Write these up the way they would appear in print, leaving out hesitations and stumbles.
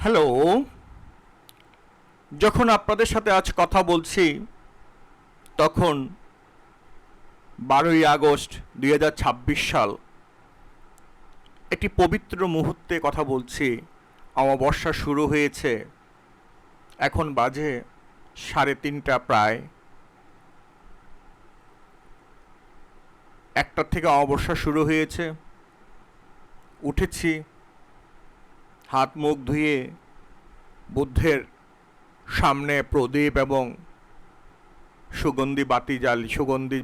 Hello. যখন আপনাদের সাথে আজ কথা বলছি তখন 12ই আগস্ট 2026 সাল। একটি পবিত্র মুহূর্তে কথা বলছি। অমাবস্যা শুরু হয়েছে। এখন বাজে 3:30 প্রায়। একটার থেকে অমাবস্যা শুরু হয়েছে। উঠেছি, হাত মুখ ধুয়ে বুদ্ধের সামনে প্রদীপ এবং সুগন্ধি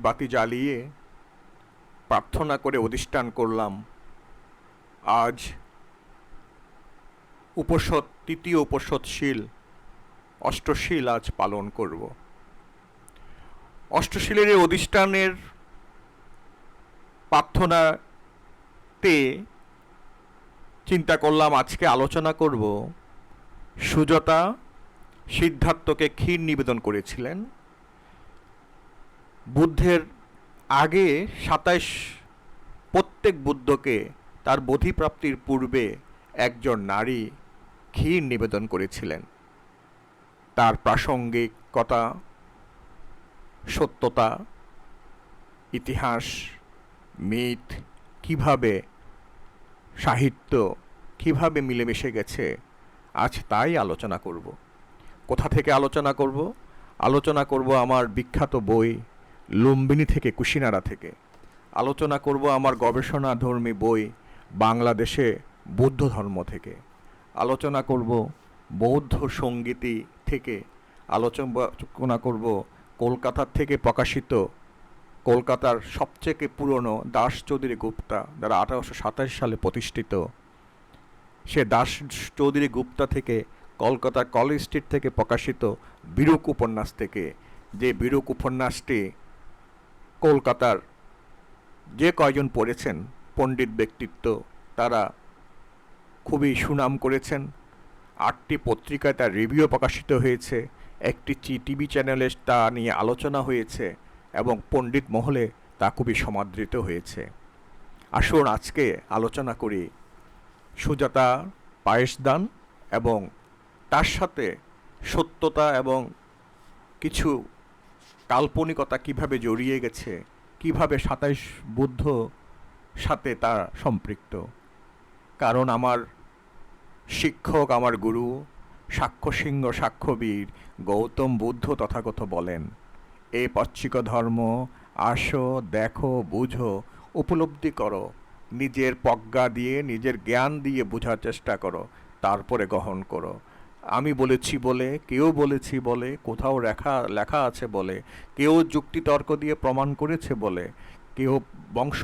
বাতি জ্বালিয়ে প্রার্থনা করে অধিষ্ঠান করলাম। আজ তৃতীয় উপসৎশীল, অষ্টশীল আজ পালন করব। অষ্টশীলের এই অধিষ্ঠানের প্রার্থনাতে চিন্তা করলাম আজকে আলোচনা করব। সুজাতা সিদ্ধার্থকে ক্ষীর নিবেদন করেছিলেন। বুদ্ধের আগে 27 প্রত্যেক বুদ্ধকে তার বোধিপ্রাপ্তির পূর্বে একজন নারী ক্ষীর নিবেদন করেছিলেন। তার প্রাসঙ্গিকতা, সত্যতা, ইতিহাস, মিথ, কিভাবে সাহিত্য কিভাবে মিলেমিশে গেছে, আজ তাই আলোচনা করব। কোথা থেকে আলোচনা করব? আলোচনা করব আমার বিখ্যাত বই লুম্বিনী থেকে, কুশিনারা থেকে। আলোচনা করব আমার গবেষণাধর্মী বই বাংলাদেশে বৌদ্ধ ধর্ম থেকে। আলোচনা করব বৌদ্ধ সঙ্গীতি থেকে। আলোচনা করব কলকাতার থেকে প্রকাশিত, কলকাতার সবচেয়ে পুরনো দাস চৌধুরী গুপ্তা, যারা 1827 সালে প্রতিষ্ঠিত, সে দাস চৌধুরী গুপ্তা থেকে কলকাতার কলেজ স্ট্রিট থেকে প্রকাশিত বিরূপ উপন্যাস থেকে। যে বিরূপ উপন্যাসটি কলকাতার যে কয়জন পড়েছেন পণ্ডিত ব্যক্তিত্ব, তারা খুবই সুনাম করেছেন। 8টি পত্রিকায় তার রিভিউ প্রকাশিত হয়েছে। একটি টিভি চ্যানেলে তা নিয়ে আলোচনা হয়েছে এবং পণ্ডিত মহলে তা খুবই সমাদৃত হয়েছে। আসুন আজকে আলোচনা করি সুজাতা পায়েসদান এবং তার সাথে সত্যতা এবং কিছু কাল্পনিকতা কিভাবে জড়িয়ে গেছে, কিভাবে 27 বুদ্ধ সাথে তা সম্পৃক্ত। কারণ আমার শিক্ষক, আমার গুরু সাক্ষ্য সিংহ সাক্ষ্যবীর গৌতম বুদ্ধ তথাগত বলেন, এ পচ্চিক ধর্ম আসো, দেখো, বুঝো, উপলব্ধি করো, নিজের প্রজ্ঞা দিয়ে, নিজের জ্ঞান দিয়ে বোঝার চেষ্টা করো, তারপরে গ্রহণ করো। আমি বলেছি বলে, কেউ বলেছি বলে, কোথাও লেখা আছে বলে, কেউ যুক্তিতর্ক দিয়ে প্রমাণ করেছে বলে, কেউ বংশ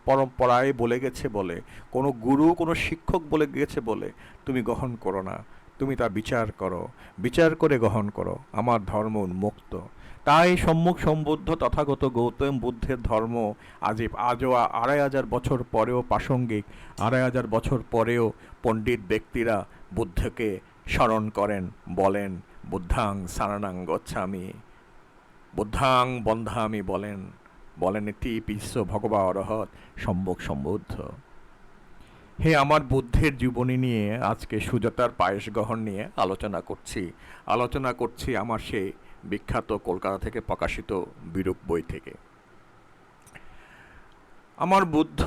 পরম্পরায় বলে গেছে বলে, কোনো গুরু কোনো শিক্ষক বলে গেছে বলে তুমি গ্রহণ করো না। তুমি তা বিচার করো, বিচার করে গ্রহণ করো। আমার ধর্ম উন্মুক্ত। তাই সম্মুখ সম্বুদ্ধ তথাগত গৌতম বুদ্ধের ধর্ম আজও 2500 বছর পরেও প্রাসঙ্গিক। 2500 বছর পরেও পণ্ডিত ব্যক্তিরা বুদ্ধকে স্মরণ করেন, বলেন বুদ্ধাং শরণং গচ্ছামি, বুদ্ধাং বন্ধামি, বলেন ইতি পিস্য ভগবা অরহৎ সম্যক সম্বুদ্ধ। হে, আমার বুদ্ধের জীবনী নিয়ে আজকে সুজাতার পায়েস গ্রহণ নিয়ে আলোচনা করছি আমার সেই বিখ্যাত কলকাতা থেকে প্রকাশিত বিরূপ বই থেকে। আমার বুদ্ধ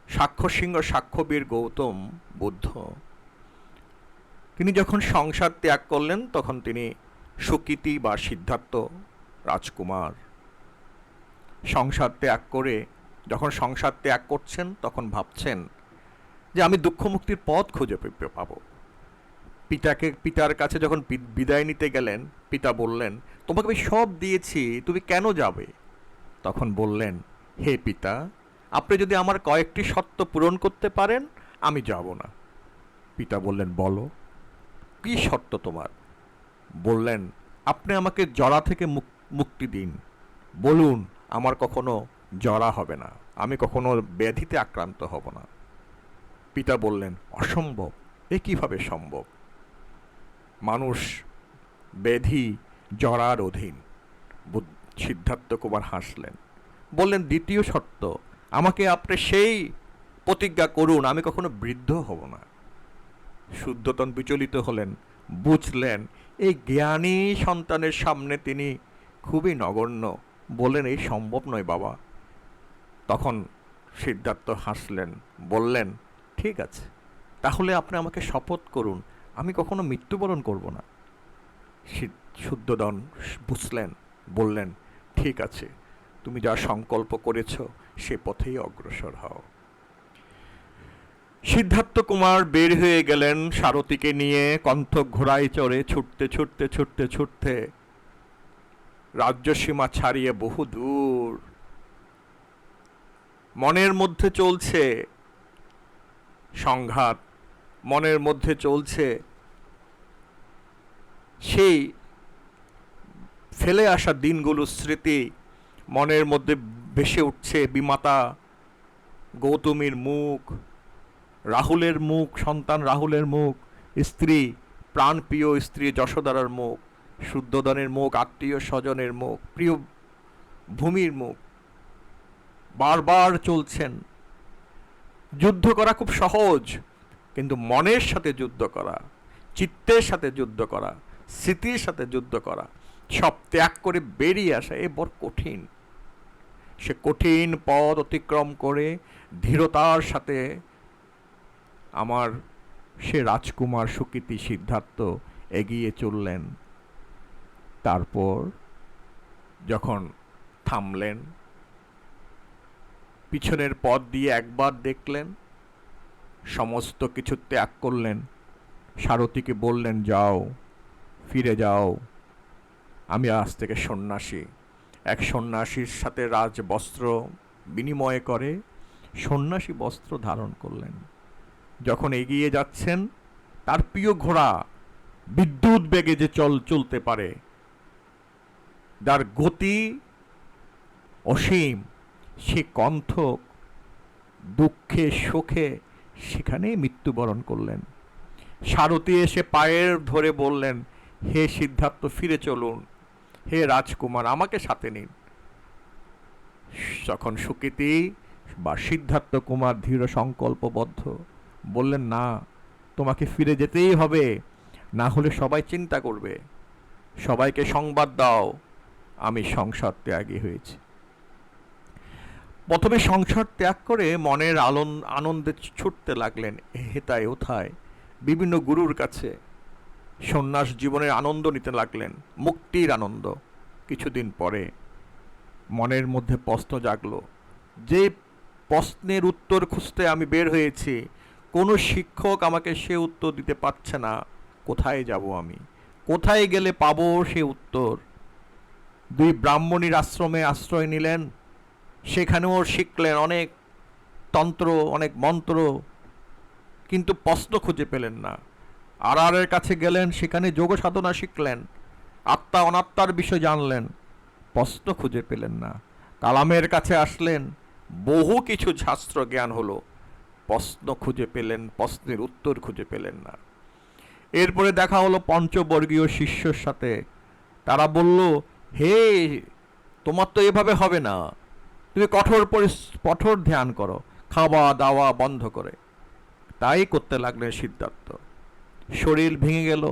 সাক্ষ্য সিংহ সাক্ষ্যবীর গৌতম বুদ্ধ, তিনি যখন সংসার ত্যাগ করলেন তখন তিনি সুকৃতি বা সিদ্ধার্থ রাজকুমার যখন সংসার ত্যাগ করছেন তখন ভাবছেন যে আমি দুঃখ মুক্তির পথ খুঁজে পাবো। পিতার কাছে যখন বিদায় নিতে গেলেন, পিতা বললেন, তোমাকে আমি সব দিয়েছি, তুমি কেন যাবে? তখন বললেন, হে পিতা, আপনি যদি আমার কয়েকটি শর্ত পূরণ করতে পারেন আমি যাব না। পিতা বললেন, বলো, কি শর্ত তোমার? বললেন, আপনি আমাকে জরা থেকে মুক্তি দিন। বলুন, আমার কখনো জরা হবে না, আমি কখনো ব্যাধিতে আক্রান্ত হব না। পিতা বললেন, অসম্ভব, এ কিভাবে সম্ভব? মানুষ ব্যাধি জরার অধীন। সিদ্ধার্থ কুমার হাসলেন, বললেন, দ্বিতীয় শর্ত, আমাকে আপনি সেই প্রতিজ্ঞা করুন আমি কখনো বৃদ্ধ হব না। শুদ্ধোদন বিচলিত হলেন, বুঝলেন এই জ্ঞানী সন্তানের সামনে তিনি খুবই নগণ্য, বললেন এই সম্ভব নয় বাবা। তখন সিদ্ধার্থ হাসলেন, বললেন ঠিক আছে, তাহলে আপনি আমাকে শপথ করুন আমি কখনো মৃত্যুবরণ করব না। শুদ্ধোদন বুঝলেন, বললেন ঠিক আছে, তুমি যা সংকল্প করেছ সে পথেই অগ্রসর হও। সিদ্ধার্থ কুমার বের হয়ে গেলেন সারথীকে নিয়ে, কণ্ঠ ঘোড়ায় চড়ে ছুটতে ছুটতে ছুটতে ছুটতে রাজ্যসীমা ছাড়িয়ে বহু দূর। মনের মধ্যে চলছে সংঘাত, মনের মধ্যে চলছে সেই ফেলে আসা দিনগুলোর স্মৃতি, মনের মধ্যে ভেসে উঠছে বিমাতা গৌতমীর মুখ, রাহুলের মুখ, সন্তান রাহুলের মুখ, স্ত্রী, প্রাণপ্রিয় স্ত্রী যশোদারার মুখ, শুদ্ধোদনের মুখ, আত্মীয় স্বজনের মুখ, প্রিয় ভূমির মুখ। বারবার চলছেন। যুদ্ধ করা খুব সহজ, কিন্তু মনের সাথে যুদ্ধ করা, চিত্তের সাথে যুদ্ধ করা, স্মৃতির সাথে যুদ্ধ করা, সব ত্যাগ করে বেরিয়ে আসা এ বড় কঠিন। সে কঠিন পথ অতিক্রম করে ধীরতার সাথে আমার সে রাজকুমার সুকৃতি সিদ্ধার্থ এগিয়ে চললেন। তারপর যখন থামলেন, পিছনের পথ দিয়ে একবার দেখলেন, সমস্ত কিছু ত্যাগ করলেন, সারথীকে বললেন যাও, ফিরে যাও, আমি আজ থেকে সন্ন্যাসী। এক সন্ন্যাসীর সাথে রাজবস্ত্র বিনিময় করে সন্ন্যাসী বস্ত্র ধারণ করলেন। যখন এগিয়ে যাচ্ছেন, তার প্রিয় ঘোড়া বিদ্যুৎ বেগে যে চলতে পারে, যার গতি অসীম, সে কণ্ঠ দুঃখে শোকে সেখানে মৃত্যুবরণ করলেন। সারথী এসে পায়ের ধরে বললেন, হে সিদ্ধার্থ ফিরে চলুন, হে রাজকুমার আমাকে সাথে নিন। তখন সুকৃতি বা সিদ্ধার্থ কুমার দৃঢ় সংকল্পবদ্ধ, বললেন না, তোমাকে ফিরে যেতেই হবে, না হলে সবাই চিন্তা করবে, সবাইকে সংবাদ দাও আমি সংসার ত্যাগী হয়েছি। প্রথমে সংসার ত্যাগ করে মনের আনন্দে ছুটতে লাগলেন হেথায় ওথায়, বিভিন্ন গুরুর কাছে সন্ন্যাস জীবনের আনন্দ নিতে লাগলেন, মুক্তির আনন্দ। কিছুদিন পরে মনের মধ্যে প্রশ্ন জাগলো, যে প্রশ্নের উত্তর খুঁজতে আমি বের হয়েছি, কোনো শিক্ষক আমাকে সে উত্তর দিতে পারছে না। কোথায় যাব আমি, কোথায় গেলে পাবো সে উত্তর? দুই ব্রাহ্মণীর আশ্রমে আশ্রয় নিলেন, সেখানেও শিখলেন অনেক তন্ত্র, অনেক মন্ত্র, কিন্তু প্রশ্ন খুঁজে পেলেন না। আড়ারের কাছে গেলেন, সেখানে যোগ সাধনা শিখলেন, আত্মা অনাত্মার বিষয় জানলেন, প্রশ্ন খুঁজে পেলেন না। কালামের কাছে আসলেন, বহু কিছু শাস্ত্র জ্ঞান হলো, প্রশ্ন খুঁজে পেলেন, প্রশ্নের উত্তর খুঁজে পেলেন না। এরপরে দেখা হলো পঞ্চবর্গীয় শিষ্যর সাথে। তারা বলল, হে তোমার তো এভাবে হবে না, তুমি কঠোর ধ্যান করো, খাওয়া দাওয়া বন্ধ করে। তাই করতে লাগলেন সিদ্ধার্থ। শরীর ভেঙে গেল,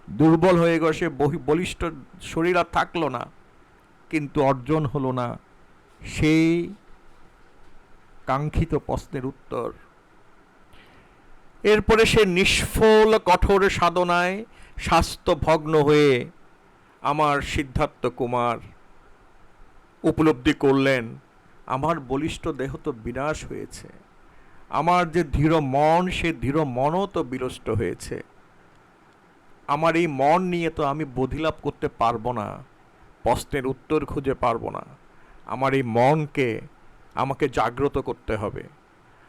দুর্বল হয়ে গেল, সে বলিষ্ঠ শরীর আর থাকলো না, কিন্তু অর্জন হলো না সেই কাঙ্ক্ষিত প্রশ্নের উত্তর। এরপরে সে নিষ্ফল কঠোর সাধনায় স্বাস্থ্য ভগ্ন হয়ে আমার সিদ্ধার্থ কুমার উপলব্ধি করলেন, আমার বলিষ্ঠ দেহ তো বিনাশ হয়েছে, আমার যে দৃঢ় মন, সে দৃঢ় মনও তো বিনষ্ট হয়েছে। আমার এই মন নিয়ে তো আমি বোধিলাভ করতে পারবো না, প্রশ্নের উত্তর খুঁজে পারবো না। আমার এই মনকে আমাকে জাগ্রত করতে হবে।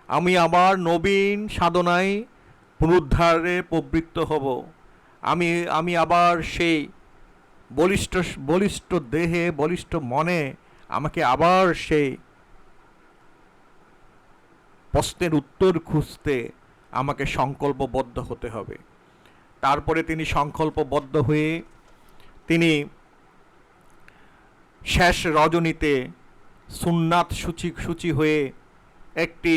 আমি আবার নবীন সাধনায় পুনরুদ্ধারে প্রবৃত্ত হব। আমি আবার সেই বলিষ্ঠ দেহে, বলিষ্ঠ মনে আমাকে আবার সেই প্রশ্নের উত্তর খুঁজতে আমাকে সংকল্পবদ্ধ হতে হবে। তারপরে তিনি সংকল্পবদ্ধ হয়ে তিনি শেষ রজনীতে সুন্নাত সূচি হয়ে একটি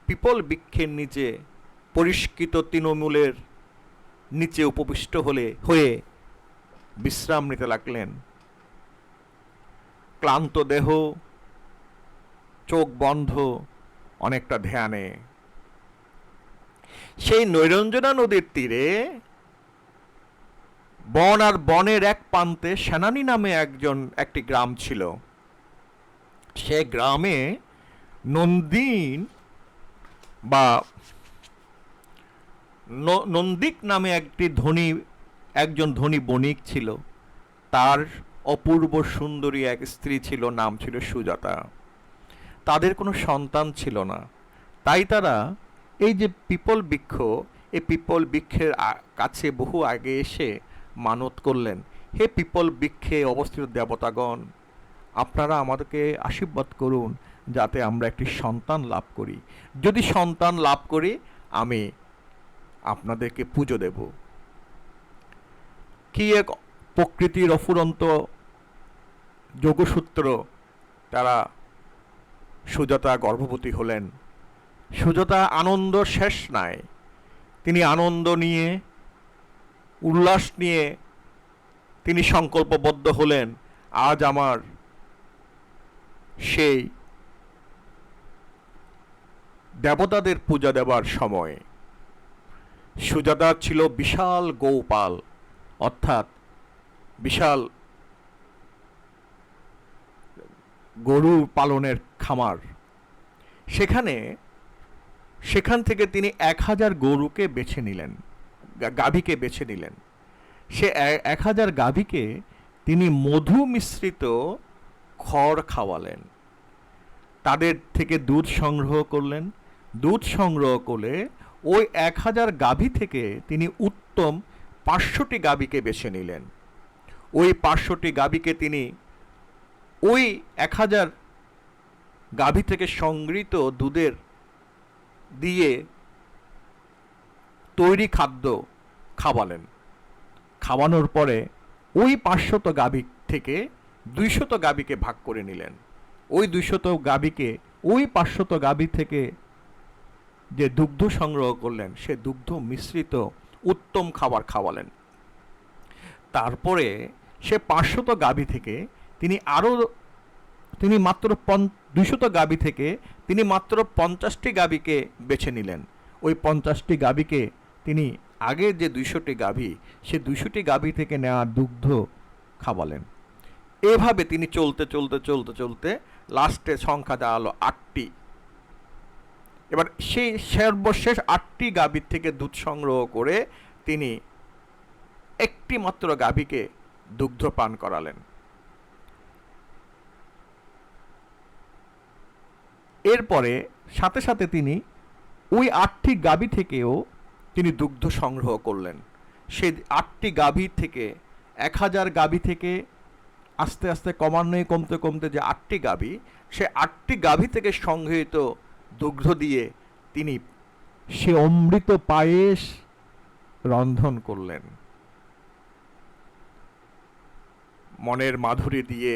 পিপল বৃক্ষের নিচে পরিষ্কৃত তৃণমূলের নিচে উপবিষ্ট হয়ে বিশ্রাম নিতে লাগলেন। ক্লান্ত দেহ, চোখ বন্ধ, অনেকটা ধ্যানে। সেই নৈরঞ্জনা নদীর তীরে বন আর বনের এক প্রান্তে সেনানী নামে একটি গ্রাম ছিল। সে গ্রামে নন্দিন বা নন্দিক নামে একজন ধনী বণিক ছিল। তার অপূর্ব সুন্দরী এক স্ত্রী ছিল, নাম ছিল সুজাতা। তাদের কোনো সন্তান ছিল না। তাই তারা এই যে পিপল বৃক্ষ, এই পিপল বৃক্ষের কাছে বহু আগে এসে মানত করলেন, হে পিপল বৃক্ষে অবস্থিত দেবতাগণ, আপনারা আমাদেরকে আশীর্বাদ করুন যাতে আমরা একটি সন্তান লাভ করি। যদি সন্তান লাভ করি আমি আপনাদেরকে পুজো দেব। কি এক প্রকৃতির অফুরন্ত যোগসূত্র! তারা সুজাতা গর্ভবতী হলেন। সুজাতা আনন্দ শেষ নাই। তিনি আনন্দ নিয়ে, উল্লাস নিয়ে তিনি সংকল্পবদ্ধ হলেন, আজ আমার সেই দেবতাদের পূজা দেবার সময়। সুজাতা ছিল বিশাল গৌপাল, অর্থাৎ বিশাল গরু পালনের খামার। সেখান থেকে তিনি 1000 গরুকে বেছে নিলেন, গাভীকে বেছে নিলেন। সে 1000 গাভীকে তিনি মধু মিশ্রিত খড় খাওয়ালেন। তাদের থেকে দুধ সংগ্রহ করলেন। দুধ সংগ্রহ করে ওই 1000 গাভী থেকে তিনি উত্তম 500টি গাভীকে বেছে নিলেন। ওই 500টি গাভীকে তিনি ওই 1000 গাভী থেকে সংগৃহীত দুধের দিয়ে তৈরি খাদ্য খাওয়ালেন। খাওয়ানোর পরে ওই 500 গাভী থেকে 200 গাভীকে ভাগ করে নিলেন। ওই 200 গাভীকে ওই 500 গাভী থেকে যে দুগ্ধ সংগ্রহ করলেন সে দুগ্ধ মিশ্রিত উত্তম খাবার খাওয়ালেন। তারপরে সে 500 গাভী থেকে তিনি মাত্র 200 গাভী থেকে তিনি মাত্র 50টি গাভীকে বেছে নিলেন। ওই 50টি গাভীকে তিনি আগে যে 200টি গাভী, সে 200টি গাভী থেকে নেওয়া দুগ্ধ খাওয়ালেন। এভাবে তিনি চলতে চলতে চলতে চলতে লাস্টে সংখ্যা দাঁড়ালো 8টি। এবার সেই সর্বশেষ 8টি গাভীর থেকে দুধ সংগ্রহ করে তিনি একটি মাত্র গাভীকে দুগ্ধ পান করালেন। এরপরে সাথে সাথে তিনি ওই 8টি গাভী থেকেও তিনি দুগ্ধ সংগ্রহ করলেন। সেই 8টি গাভী থেকে 1000 গাভী থেকে আস্তে আস্তে ক্রমান্বয়ে কমতে কমতে যে 8টি গাভী, সে 8টি গাভী থেকে সংগৃহীত দুগ্ধ দিয়ে তিনি সে অমৃত পায়েস রন্ধন করলেন। মনের মাধুরী দিয়ে,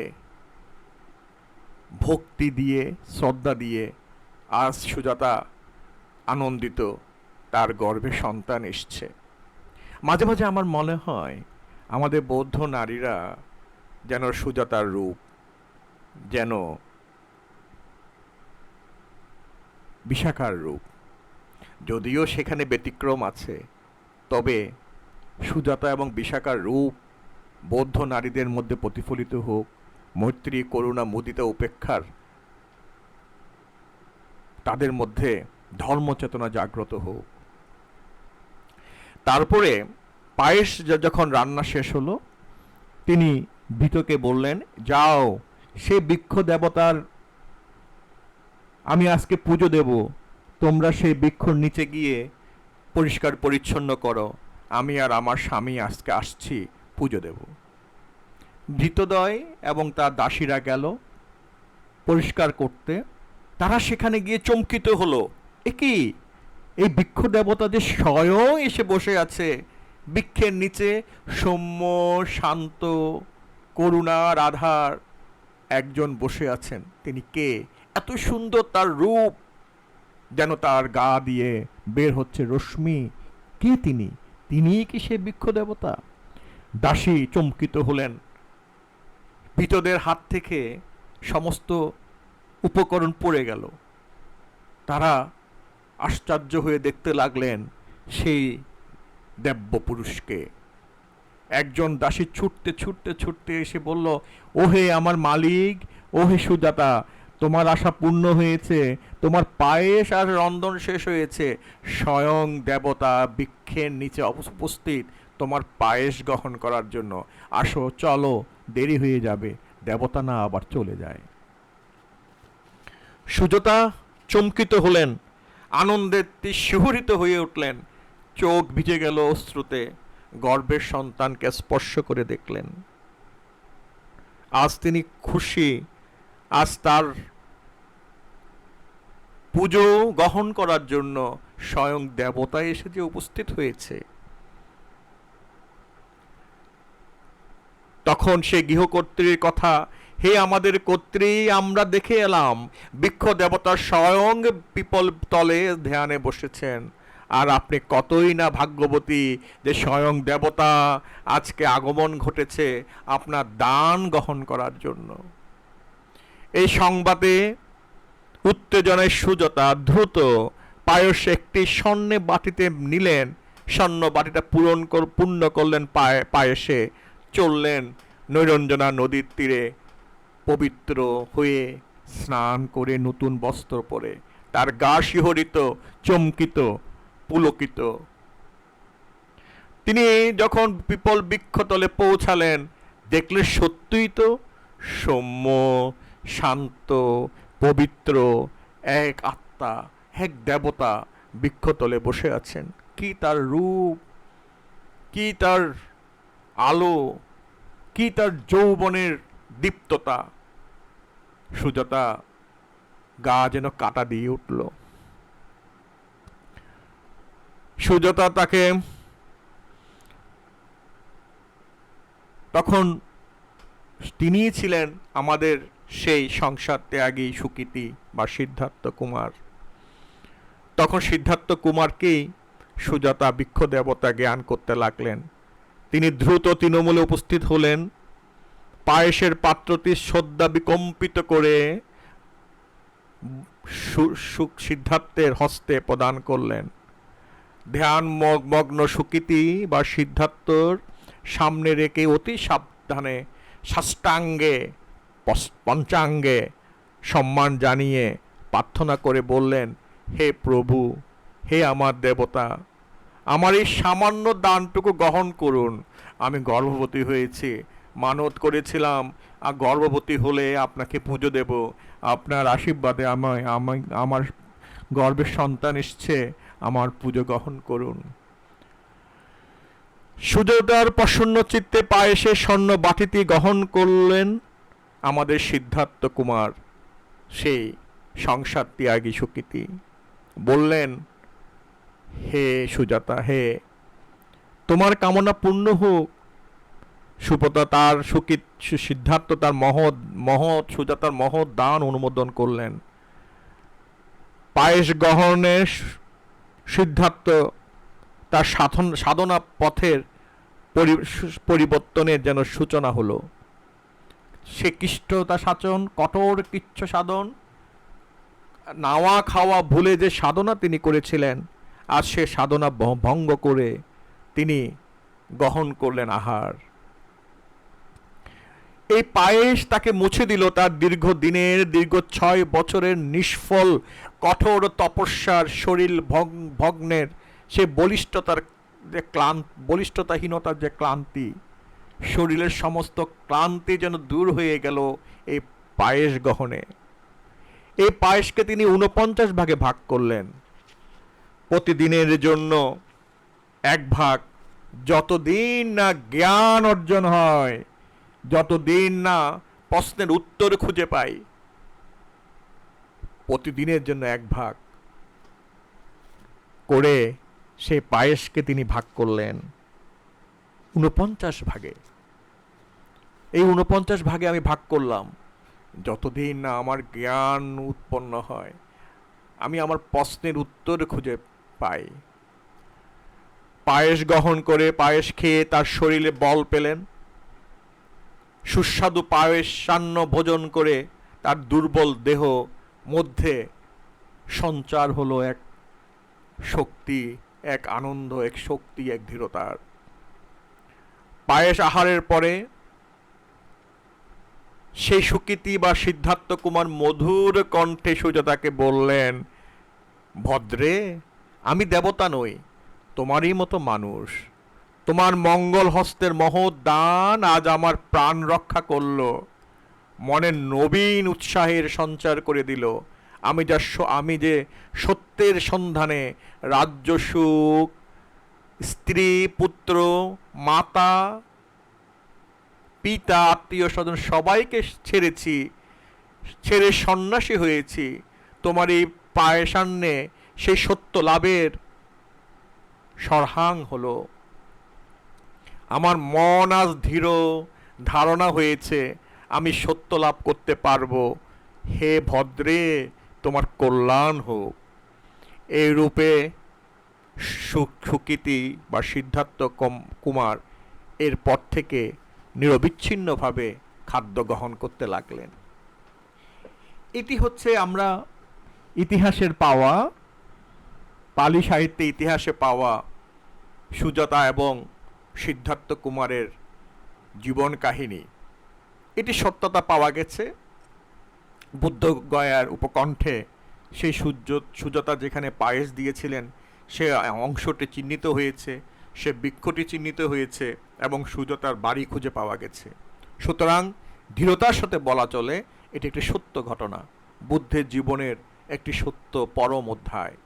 ভক্তি দিয়ে, শ্রদ্ধা দিয়ে আজ সুজাতা আনন্দিত, তার গর্ভে সন্তান এসছে। মাঝে মাঝে আমার মনে হয় আমাদের বৌদ্ধ নারীরা যেন সুজাতার রূপ, যেন বিশাখার রূপ। যদিও সেখানে ব্যতিক্রম আছে, তবে সুজাতা এবং বিশাখার রূপ বৌদ্ধ নারীদের মধ্যে প্রতিফলিত হোক। মৈত্রী, করুণা, মুদিতা, উপেক্ষার তাদের মধ্যে ধর্মচেতনা জাগ্রত হোক। তারপরে পায়েস যখন রান্না শেষ হলো, তিনি ভীতকে বললেন, যাও সে বৃক্ষ দেবতার আমি আজকে পুজো দেব, তোমরা সেই বৃক্ষর নিচে গিয়ে পরিষ্কার পরিচ্ছন্ন করো, আমি আর আমার স্বামী আজকে আসছি পুজো দেব। ভৃতদয় এবং তার দাসীরা গেল পরিষ্কার করতে। তারা সেখানে গিয়ে চমকিত হলো, কি এই বৃক্ষ দেবতা যে স্বয়ং এসে বসে আছে বৃক্ষের নিচে, সৌম্য শান্ত করুণা রাধার একজন বসে আছেন। তিনি কে? এত সুন্দর তার রূপ, যেন তার গা দিয়ে বের হচ্ছে রশ্মি। কে তিনি? তিনিই কি সে বৃক্ষ দেবতা? দাসী চমকিত হলেন। ভীতদের হাত থেকে সমস্ত উপকরণ পড়ে গেল। তারা আশ্চর্য হয়ে দেখতে লাগলেন সেই দেব্য পুরুষকে। একজন দাসী ছুটতে ছুটতে ছুটতে এসে বলল, ওহে আমার মালিক, ওহে সুজাতা, তোমার আশা পূর্ণ হয়েছে, তোমার পায়েস আর রন্ধন শেষ হয়েছে। স্বয়ং দেবতা বৃক্ষের নিচে উপস্থিত তোমার পায়েস গ্রহণ করার জন্য। আসো, চলো, দেরি হয়ে যাবে, দেবতা না আবার চলে যায়। সুজাতা চমকিত হলেন, আনন্দে শিহরিত হয়ে উঠলেন, চোখ ভিজে গেল অশ্রুতে। গর্ভের সন্তানকে স্পর্শ করে দেখলেন। আজ তিনি খুশি। আজ তার পুজো গ্রহণ করার জন্য স্বয়ং দেবতা এসে যে উপস্থিত হয়েছে। তখন সে গৃহকর্ত্রীর কথা, হে আমাদের কর্ত্রী, আমরা দেখে এলাম বৃক্ষ দেবতা স্বয়ং পিপল তলে ধ্যানে বসেছেন। আর আপনি কতই না ভাগ্যবতী যে স্বয়ং দেবতা আজকে আগমন ঘটেছে আপনার দান গ্রহণ করার জন্য। এই সংবাদে উত্তেজনায় সুজাতা দ্রুত পায়স একটি স্বর্ণে বাটিতে নিলেন, স্বর্ণ বাটিটা পূর্ণ করলেন পায়েসে, চললেন নৈরঞ্জনা নদীর তীরে, পবিত্র হয়ে স্নান করে নতুন বস্ত্র পরে তার গা শিহরিত, চমকিত, পুলকিত। তিনি যখন পিপল বৃক্ষতলে পৌঁছালেন, দেখলেন সত্যিই তো সৌম্য, শান্ত, পবিত্র এক আত্মা, এক দেবতা বৃক্ষতলে বসে আছেন। কি তার রূপ, কি তার আলো, কি তার যৌবনের দীপ্ততা! সুজাতা গা যেন কাটা দিয়ে উঠল। সুজাতা তাকে তখন, তিনি ছিলেন আমাদের সেই সংসার ত্যাগী সুকৃতি বা সিদ্ধার্থ কুমার। তখন সিদ্ধার্থ কুমারকেই সুজাতা বৃক্ষ দেবতা জ্ঞান করতে লাগলেন। তিনি দ্রুত তৃণমূলে উপস্থিত হলেন, পায়েসের পাত্রটি শ্রদ্ধা বিকম্পিত করে সিদ্ধার্থের হস্তে প্রদান করলেন। ধ্যান মগ্ন সুকৃতি বা সিদ্ধার্থর সামনে রেখে অতি সাবধানে সাষ্টাঙ্গে পঞ্চাঙ্গে সম্মান জানিয়ে প্রার্থনা করে বললেন, হে প্রভু, হে আমার দেবতা, আমার এই সামান্য দানটুকু গ্রহণ করুন। আমি গর্ভবতী হয়েছি, মানত করেছিলাম আর গর্ভবতী হলে আপনাকে পুজো দেব। আপনার আশীর্বাদে আমার গর্ভের সন্তান এসছে, আমার পুজো গ্রহণ করুন। সুজাতার প্রসন্ন চিত্তে পায়েসে স্বর্ণ বাটিটি গ্রহণ করলেন আমাদের সিদ্ধার্থ কুমার, সেই সংসার ত্যাগী সুকৃতি। বললেন, হে সুজাতা, হে তোমার কামনা পূর্ণ হোক। সুপতা তার সিদ্ধার্থ তার মহৎ সুজাতার মহৎ দান অনুমোদন করলেন। পায়েস গ্রহণে সিদ্ধার্থ তার সাধনা পথের পরিবর্তনের যেন সূচনা হলো। সে কৃষ্টতা সাচন, কঠোর কৃচ্ছ সাধন, নাওয়া খাওয়া ভুলে যে সাধনা তিনি করেছিলেন, আজ সে সাধনা ভঙ্গ করে তিনি গ্রহণ করলেন আহার। এই পায়েস তাকে মুছে দিল তার দীর্ঘ 6 বছরের নিষ্ফল কঠোর তপস্যার, শরীর ভগ্নের সে বলিষ্ঠতাহীনতার যে ক্লান্তি, শরীরের সমস্ত ক্লান্তি যেন দূর হয়ে গেল এই পায়েস গ্রহণে। এই পায়েসকে তিনি 49 ভাগে ভাগ করলেন। প্রতিদিনের জন্য 1 ভাগ। যতদিন না জ্ঞান অর্জন হয়, যতদিন না প্রশ্নের উত্তর খুঁজে পাই, প্রতিদিনের জন্য 1 ভাগ করে সেই পায়েসকে তিনি ভাগ করলেন 49 ভাগে। এই 49 ভাগে আমি ভাগ করলাম, যতদিন না আমার জ্ঞান উৎপন্ন হয়, আমি আমার প্রশ্নের উত্তর খুঁজে পাই। পায়েস গ্রহণ করে পায়েস খেয়ে তার শরীরে বল পেলেন, সুস্বাদু পায়েস সান্ন ভোজন করে তার দুর্বল দেহ মধ্যে সঞ্চার হলো এক শক্তি, এক আনন্দ, এক শক্তি, এক দৃঢ়তার। পায়েস আহারের পরে সেই সুকৃতি বা সিদ্ধার্থ কুমার মধুর কণ্ঠে সুজাতাকে বললেন, ভদ্রে, আমি দেবতা নই, তোমারই মতো মানুষ। তোমার মঙ্গল হস্তের মহৎ দান আজ আমার প্রাণ রক্ষা করল, মনের নবীন উৎসাহের সঞ্চার করে দিল। আমি যে সত্যের সন্ধানে রাজ্য সুখ, স্ত্রী, পুত্র, মাতা, পিতা, আত্মীয় স্বজন সবাইকে ছেড়েছি, ছেড়ে সন্ন্যাসী হয়েছি, তোমার এই পায়েসান্নে সেই সত্য লাভের সরহাং হলো। আমার মন আজ ধীর, ধারণা হয়েছে আমি সত্য লাভ করতে পারবো। হে ভদ্রে, তোমার কল্যাণ হোক। এই রূপে সুকৃতি বা সিদ্ধার্থ কুমার এরপর থেকে নিরবিচ্ছিন্নভাবে খাদ্য গ্রহণ করতে লাগলেন। এটি হচ্ছে আমরা ইতিহাসের পাওয়া, পালি সাহিত্যে ইতিহাসে পাওয়া সুজাতা এবং সিদ্ধার্থ কুমারের জীবন কাহিনী। এটি সত্যতা পাওয়া গেছে বুদ্ধগয়ার উপকণ্ঠে। সেই সুজাতা যেখানে পায়েস দিয়েছিলেন সে অংশটি চিহ্নিত হয়েছে, সে বৃক্ষটি চিহ্নিত হয়েছে এবং সুজাতার বাড়ি খুঁজে পাওয়া গেছে। সুতরাং দৃঢ়তার সাথে বলা চলে এটি একটি সত্য ঘটনা, বুদ্ধের জীবনের একটি সত্য পরম অধ্যায়।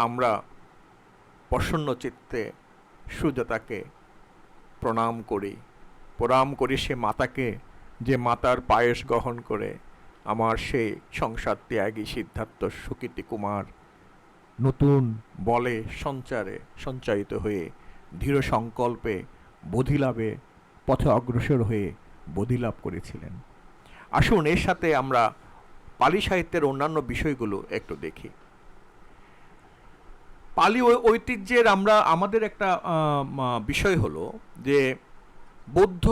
আমরা প্রসন্ন চিত্তে সুজাতাকে প্রণাম করি সে মাতাকে, যে মাতার পায়েস গ্রহণ করে আমার সেই সংসার ত্যাগী সিদ্ধার্থ সুকৃতি কুমার নতুন বলে সঞ্চারিত হয়ে দৃঢ় সংকল্পে বোধিলাভে পথে অগ্রসর হয়ে বোধিলাভ করেছিলেন। আসুন এর সাথে আমরা পালি সাহিত্যের অন্যান্য বিষয়গুলো একটু দেখি। পালি ঐতিহ্যের আমাদের একটা বিষয় হলো যে বৌদ্ধ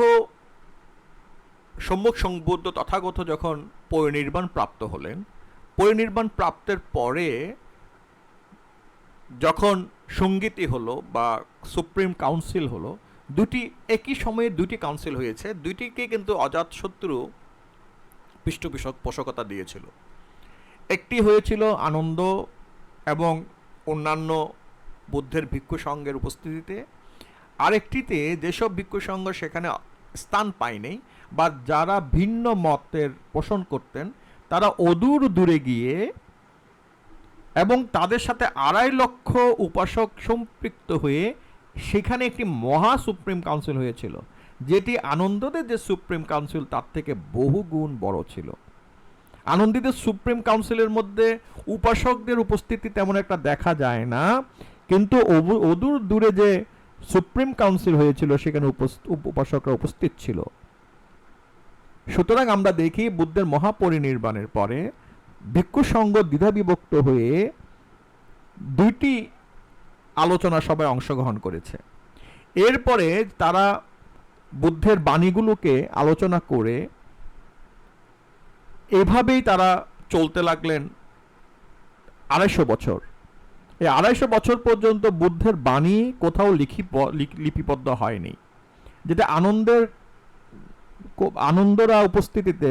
সম্যক সম্বুদ্ধ তথাগত যখন পরিনির্বাণ প্রাপ্ত হলেন, পরিনির্বাণ প্রাপ্তের পরে যখন সঙ্গীতি হলো বা সুপ্রিম কাউন্সিল হলো, একই সময়ে দুটি কাউন্সিল হয়েছে, দুইটিকে কিন্তু অজাতশত্রু পৃষ্ঠপোষকতা দিয়েছিল। একটি হয়েছিল আনন্দ এবং অন্যান্য বুদ্ধের ভিক্ষু সংঘের উপস্থিতিতে, আরেকটিতে যেসব ভিক্ষু সংঘ সেখানে স্থান পায়নি বা যারা ভিন্ন মতের পোষণ করতেন তারা অদূর দূরে গিয়ে এবং তাদের সাথে 2.5 লক্ষ উপাসক সম্পৃক্ত হয়ে সেখানে একটি মহা সুপ্রিম কাউন্সিল হয়েছিল, যেটি আনন্দদের যে সুপ্রিম কাউন্সিল তার থেকে বহু গুণ বড় ছিল। আনন্দীদের সুপ্রিম কাউন্সিলের মধ্যে উপাসকদের উপস্থিতি তেমন একটা দেখা যায় না, কিন্তু অদূর দূরে যে সুপ্রিম কাউন্সিল হয়েছিল সেখানে উপাসকরা উপস্থিত ছিল। সুতরাং আমরা দেখি বুদ্ধের মহাপরিনির্বাণের পরে ভিক্ষু সংঘ দ্বিধা বিভক্ত হয়ে দুইটি আলোচনা সভায় অংশগ্রহণ করেছে। এরপরে তারা বুদ্ধের বাণীগুলোকে আলোচনা করে এভাবেই তারা চলতে লাগলেন 250 বছর। এই 250 বছর পর্যন্ত বুদ্ধের বাণী কোথাও লিপিবদ্ধ হয়নি, যেটা আনন্দরা উপস্থিতিতে,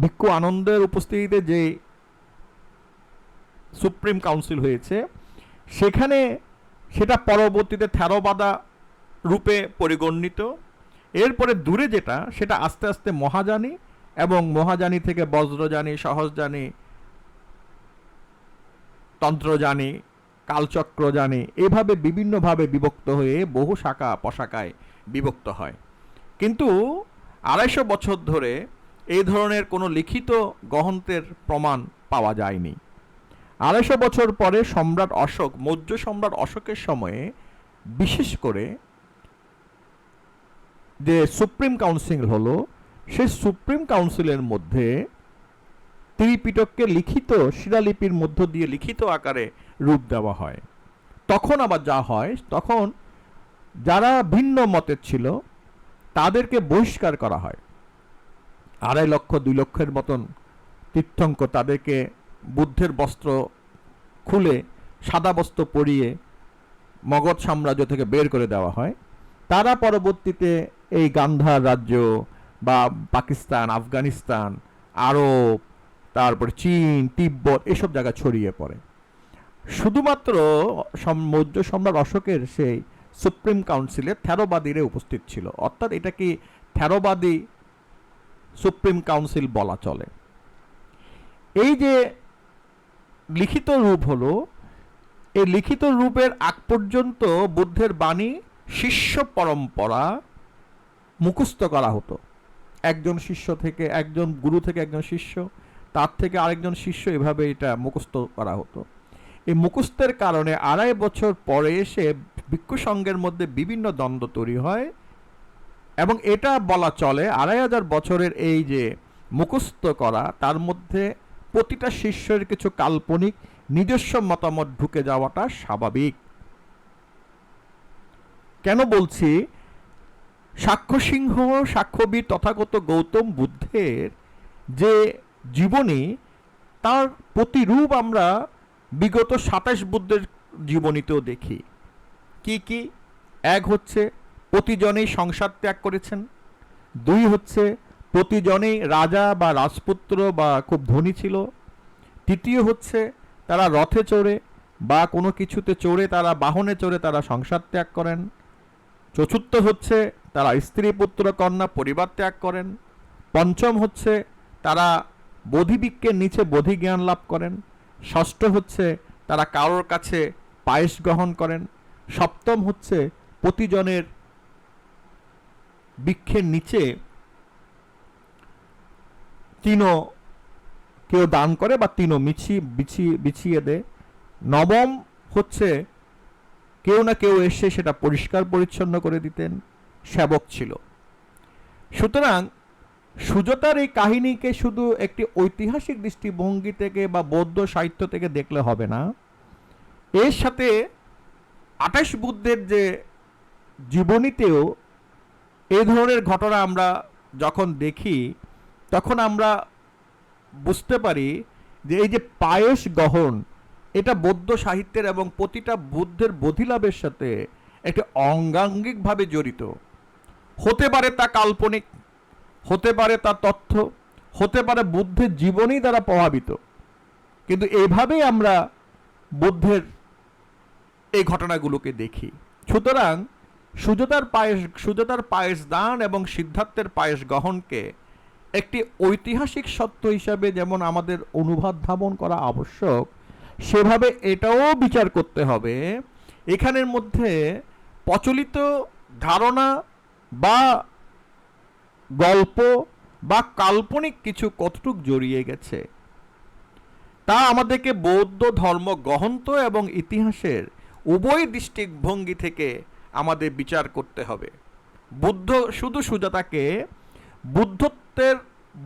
ভিক্ষু আনন্দের উপস্থিতিতে যে সুপ্রিম কাউন্সিল হয়েছে সেখানে সেটা পরবর্তীতে থেরবাদা রূপে পরিগণিত। এরপরে দূরে যেটা সেটা আস্তে আস্তে মহাযানী এবং মহাযানী থেকে বজ্রযানী, সহজযানী, তন্ত্রযানী, কালচক্রযানী, এভাবে বিভিন্নভাবে বিভক্ত হয়ে বহু শাখা প্রশাখায় বিভক্ত হয়। কিন্তু 250 বছর ধরে এই ধরনের কোনো লিখিত গ্রন্থের প্রমাণ পাওয়া যায়নি। 250 বছর পরে সম্রাট অশোক, মৌর্য সম্রাট অশোকের সময়ে বিশেষ করে যে সুপ্রিম কাউন্সিল হলো, সেই সুপ্রিম কাউন্সিলের মধ্যে ত্রিপিটককে লিখিত শিলালিপির মধ্য দিয়ে লিখিত আকারে রূপ দেওয়া হয়। তখন আবার যা হয়, তখন যারা ভিন্ন মতের ছিল তাদেরকে বহিষ্কার করা হয়। 2.5 লক্ষ 2 লক্ষের মতন তীর্থঙ্কর, তাদেরকে বুদ্ধের বস্ত্র খুলে সাদা বস্ত্র পরিয়ে মগধ সাম্রাজ্য থেকে বের করে দেওয়া হয়। তারা পরবর্তীতে এই গান্ধার রাজ্য বা পাকিস্তান, আফগানিস্তান, আরব, তারপর চীন, তিব্বত এসব জায়গা ছড়িয়ে পড়ে। শুধুমাত্র মৌর্য সম্রাট অশোকের সেই সুপ্রিম কাউন্সিলে থেরোবাদীরা উপস্থিত ছিল, অর্থাৎ এটা কি থেরোবাদী সুপ্রিম কাউন্সিল বলা চলে। এই যে লিখিত রূপ হলো, এই লিখিত রূপের আগ পর্যন্ত বুদ্ধের বাণী শিষ্য পরম্পরা মুখস্থ করা হতো। একজন শিষ্য থেকে, একজন গুরু থেকে একজন শিষ্য, তার থেকে আরেকজন শিষ্য, এভাবে এটা মুখস্থ করা হতো। এই মুখস্থের কারণে 2.5 বছর পরে এসে ভিক্ষু সংঘের মধ্যে বিভিন্ন দ্বন্দ্ব তৈরি হয়, এবং এটা বলা চলে 2,500 বছরের এই যে মুখস্থ করা, তার মধ্যে প্রতিটা শিষ্যের কিছু কাল্পনিক নিজস্ব মতামত ঢুকে যাওয়াটা স্বাভাবিক। কেন বলছি? সাক্ষ্যসিংহ, সাক্ষ্যবীর তথাগত গৌতম বুদ্ধের যে জীবনী, তার প্রতিরূপ আমরা বিগত 27 বুদ্ধের জীবনীতেও দেখি। কি কি? 1 হচ্ছে প্রতিজনেই সংসার ত্যাগ করেছেন। 2 হচ্ছে প্রতিজনেই রাজা বা রাজপুত্র বা খুব ধনী ছিল। 3 হচ্ছে তারা রথে চড়ে বা কোনো কিছুতে চড়ে, তারা বাহনে চড়ে তারা সংসার ত্যাগ করেন। 4 হচ্ছে তারা স্ত্রী, পুত্র, কন্যা, পরিবার ত্যাগ করেন। 5 হচ্ছে তারা বোধিবৃক্ষের নিচে বোধি জ্ঞান লাভ করেন। 6 হচ্ছে তারা কারোর কাছে পায়েস গ্রহণ করেন। 7 হচ্ছে প্রতিজনের বৃক্ষের নিচে তৃণ কেউ দান করে বা তৃণ বিছিয়ে দেয়। 9 হচ্ছে কেউ না কেউ এসে সেটা পরিষ্কার পরিচ্ছন্ন করে দিতেন, সেবক ছিল। সুতরাং সুজাতার এই কাহিনীকে শুধু একটি ঐতিহাসিক দৃষ্টিভঙ্গি থেকে বা বৌদ্ধ সাহিত্য থেকে দেখলে হবে না। এর সাথে 28 বুদ্ধের যে জীবনীতেও এই ধরনের ঘটনা আমরা যখন দেখি, তখন আমরা বুঝতে পারি যে এই যে পায়েস গ্রহণ, এটা বৌদ্ধ সাহিত্যের এবং প্রতিটা বুদ্ধের বোধিলাভের সাথে একটি অঙ্গাঙ্গিকভাবে জড়িত। হতে পারে তা কাল্পনিক, হতে পারে তা তথ্য, হতে পারে বুদ্ধের জীবনী দ্বারা প্রভাবিত, কিন্তু এইভাবেই আমরা বুদ্ধের এই ঘটনাগুলোকে দেখি। সুতরাং সুজাতার পায়েস দান এবং সিদ্ধার্থের পায়েস গ্রহণকে একটি ঐতিহাসিক সত্য হিসাবে যেমন আমাদের অনুধাবন করা আবশ্যক, সেভাবে এটাও বিচার করতে হবে এখানের মধ্যে প্রচলিত ধারণা বা গল্প বা কাল্পনিক কিছু কতটুক জড়িয়ে গেছে, তা আমাদেরকে বৌদ্ধ ধর্ম গ্রন্থ এবং ইতিহাসের উভয় দৃষ্টিভঙ্গি থেকে আমাদের বিচার করতে হবে। বুদ্ধ শুধু সুজাতাকে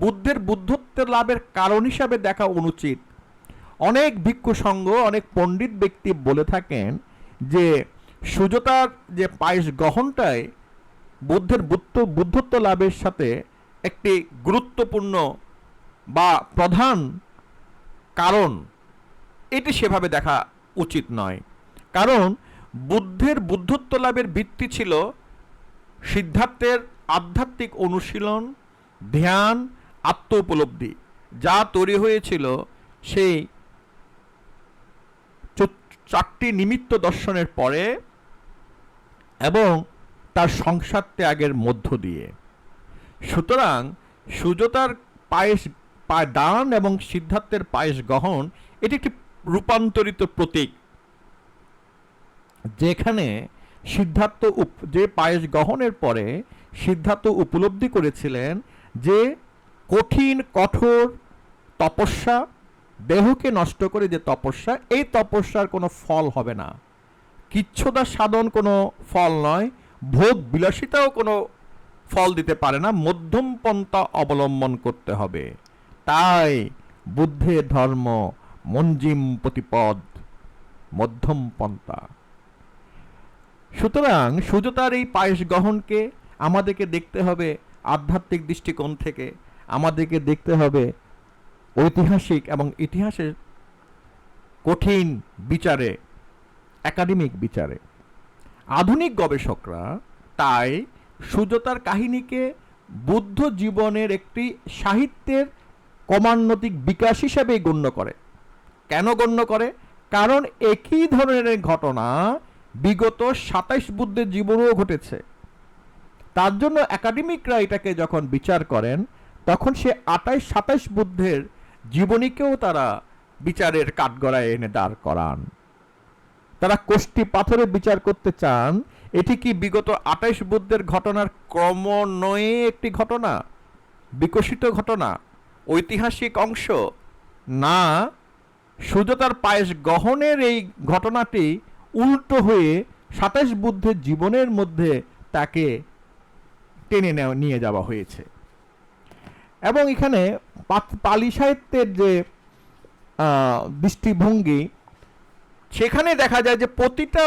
বুদ্ধের বুদ্ধত্বের লাভের কারণ হিসাবে দেখা অনুচিত। অনেক ভিক্ষু সংঘ, অনেক পণ্ডিত ব্যক্তি বলে থাকেন যে সুজাতার যে পায়েস গ্রহণটাই বুদ্ধের বুদ্ধত্ব লাভের সাথে একটি গুরুত্বপূর্ণ বা প্রধান কারণ। এটি সেভাবে দেখা উচিত নয়, কারণ বুদ্ধের বুদ্ধত্ব লাভের ভিত্তি ছিল সিদ্ধার্থের আধ্যাত্মিক অনুশীলন, ধ্যান, আত্ম উপলব্ধি, যা তৈরি হয়েছিল সেই 4টি নিমিত্ত দর্শনের পরে এবং তার সংসার ত্যাগের মধ্য দিয়ে। সুতরাং সুজাতার পায়েস দান এবং সিদ্ধার্থের পায়েস গ্রহণ এটি একটি রূপান্তরিত প্রতীক, যেখানে সিদ্ধার্থ যে পায়েস গ্রহণের পরে সিদ্ধার্থ উপলব্ধি করেছিলেন যে কঠিন কঠোর তপস্যা, দেহকে নষ্ট করে যে তপস্যা, এই তপস্যার কোনো ফল হবে না। কিচ্ছুদা সাধন কোনো ফল নয়, ভোগ বিলাসিতাও কোনো ফল দিতে পারে না, মধ্যম পন্থা অবলম্বন করতে হবে। তাই বুদ্ধের ধর্ম মঞ্জিম প্রতিপদ, মধ্যম পন্থা। সুতরাং সুজাতার এই পায়েস গ্রহণকে আমাদেরকে দেখতে হবে আধ্যাত্মিক দৃষ্টিকোণ থেকে, আমাদেরকে দেখতে হবে ঐতিহাসিক এবং ইতিহাসের কঠিন বিচারে, একাডেমিক বিচারে। আধুনিক গবেষকরা তাই সুজাতার কাহিনীকে বুদ্ধ জীবনের একটি সাহিত্যের ক্রমান্বতিক বিকাশ হিসেবে গণ্য করে। কেন গণ্য করে? কারণ একই ধরনের ঘটনা বিগত ২৭ বুদ্ধের জীবনেও ঘটেছে। তার জন্য একাডেমিকরা এটাকে যখন বিচার করেন তখন সে ২৭ বুদ্ধের জীবনীকেও তারা বিচারের কাঠগড়ায় এনে দাঁড় করান। তারা কোষ্ঠী পাথরে বিচার করতে চান এটি কি বিগত ২৮ বুদ্ধের ঘটনার ক্রমন্বয়ে একটি ঘটনা, বিকশিত ঘটনা, ঐতিহাসিক অংশ, না সুজাতার পায়েস গ্রহণের এই ঘটনাটি উল্টো হয়ে ২৭ বুদ্ধের জীবনের মধ্যে তাকে টেনে নিয়ে যাওয়া হয়েছে। এবং এখানে পালি সাহিত্যের যে দৃষ্টিভঙ্গি, সেখানে দেখা যায় যে প্রতিটা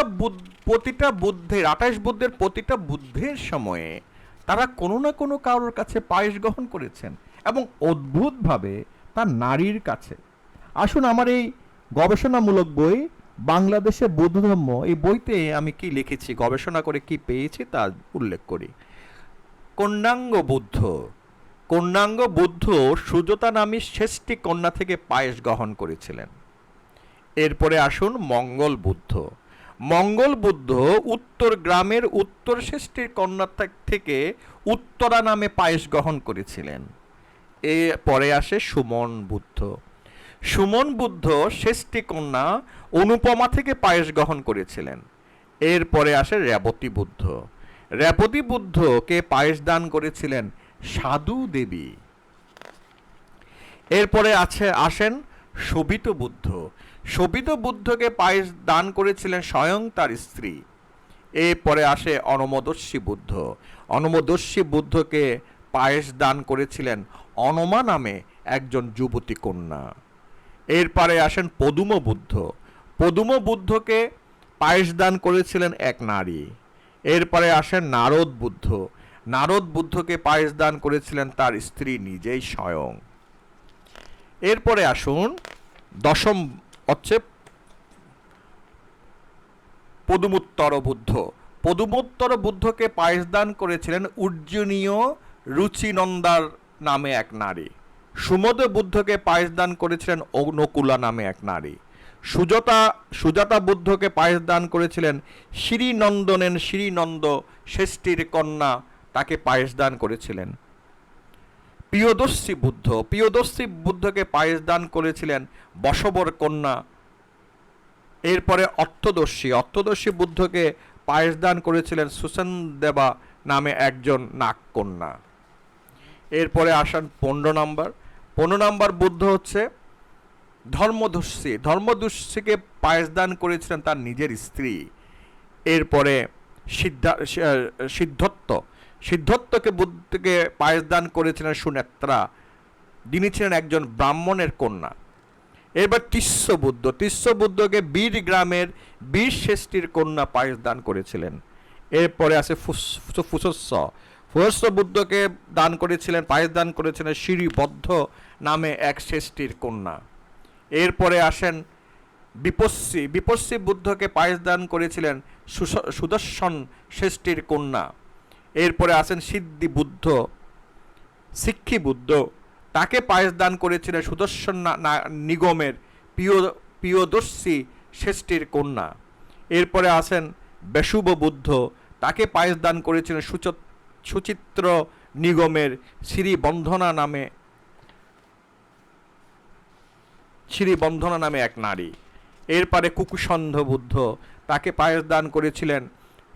বুদ্ধের ২৮ বুদ্ধের প্রতিটা বুদ্ধের সময়ে তারা কোনো না কোনো কারোর কাছে পায়েস গ্রহণ করেছেন, এবং অদ্ভুতভাবে তার নারীর কাছে। আসুন আমার এই গবেষণামূলক বই বাংলাদেশে বৌদ্ধ ধর্ম, এই বইতে আমি কি লিখেছি, গবেষণা করে কি পেয়েছি তা উল্লেখ করি। কন্যাঙ্গ বুদ্ধ সুজাতা নামী শেষটি কন্যা থেকে পায়েস গ্রহণ করেছিলেন। এরপরে আসুন মঙ্গল বুদ্ধ উত্তর গ্রামের উত্তর শেষ্ঠীর কন্যা থেকে উত্তরা নামে পায়েস গ্রহণ করেছিলেন। এরপরে আসে সুমন বুদ্ধ শেষ্ঠী কন্যা অনুপমা থেকে পায়েস গ্রহণ করেছিলেন। এরপরে আসে রেবতী বুদ্ধকে পায়েস দান করেছিলেন সাধু দেবী। এরপরে আসেন শোভিত বুদ্ধকে পায়েস দান করেছিলেন স্বয়ং তার স্ত্রী। এরপরে আসে অনমদর্শী বুদ্ধকে পায়েস দান করেছিলেন অনমা নামে একজন যুবতী কন্যা। এরপরে আসেন পদুম বুদ্ধকে পায়েস দান করেছিলেন এক নারী। এরপরে আসেন নারদ বুদ্ধকে পায়েস দান করেছিলেন তার স্ত্রী নিজেই স্বয়ং। এরপরে আসুন দশম হচ্ছে পদুমোত্তর বুদ্ধকে পায়েস দান করেছিলেন উজ্জয়িনীয় রুচিনন্দার নামে এক নারী। সুমদ বুদ্ধকে পায়েস দান করেছিলেন নকুলা নামে এক নারী। সুজাতা বুদ্ধকে পায়েস দান করেছিলেন শ্রীনন্দ শেষ্ঠীর কন্যা, তাকে পায়েস দান করেছিলেন। প্রিয়দর্শী বুদ্ধকে পায়েস দান করেছিলেন বশবর কন্যা। এরপরে অর্থদর্শী বুদ্ধকে পায়েস দান করেছিলেন সুসেন দেবা নামে একজন নাগ কন্যা। এরপরে আসেন ১৫ নম্বর বুদ্ধ হচ্ছে ধর্মদর্শীকে পায়েস দান করেছিলেন তার নিজের স্ত্রী। এরপরে সিদ্ধার্থকে বুদ্ধকে পায়েস দান করেছিলেন সুনেত্রা, যিনি ছিলেন একজন ব্রাহ্মণের কন্যা। এবার তিস্স বুদ্ধকে বীর গ্রামের বীর শ্রেষ্ঠীর কন্যা পায়েস দান করেছিলেন। এরপরে আছে ফুসস্স বুদ্ধকে পায়েস দান করেছিলেন শ্রীবদ্ধ নামে এক শ্রেষ্ঠীর কন্যা। এরপরে আসেন বিপস্সী বুদ্ধকে পায়েস দান করেছিলেন সুদর্শন শ্রেষ্ঠীর কন্যা। এরপরে আসেন সিক্ষি বুদ্ধ, তাকে পায়েস দান করেছিলেন সুদর্শন নিগমের প্রিয়দর্শী শ্রেষ্ঠীর কন্যা। এরপরে আসেন বেশুভ বুদ্ধ, তাকে পায়েস দান করেছিলেন সুচিত্র নিগমের শ্রীবন্ধনা নামে এক নারী। এরপরে কুকুসন্ধ বুদ্ধ, তাকে পায়েস দান করেছিলেন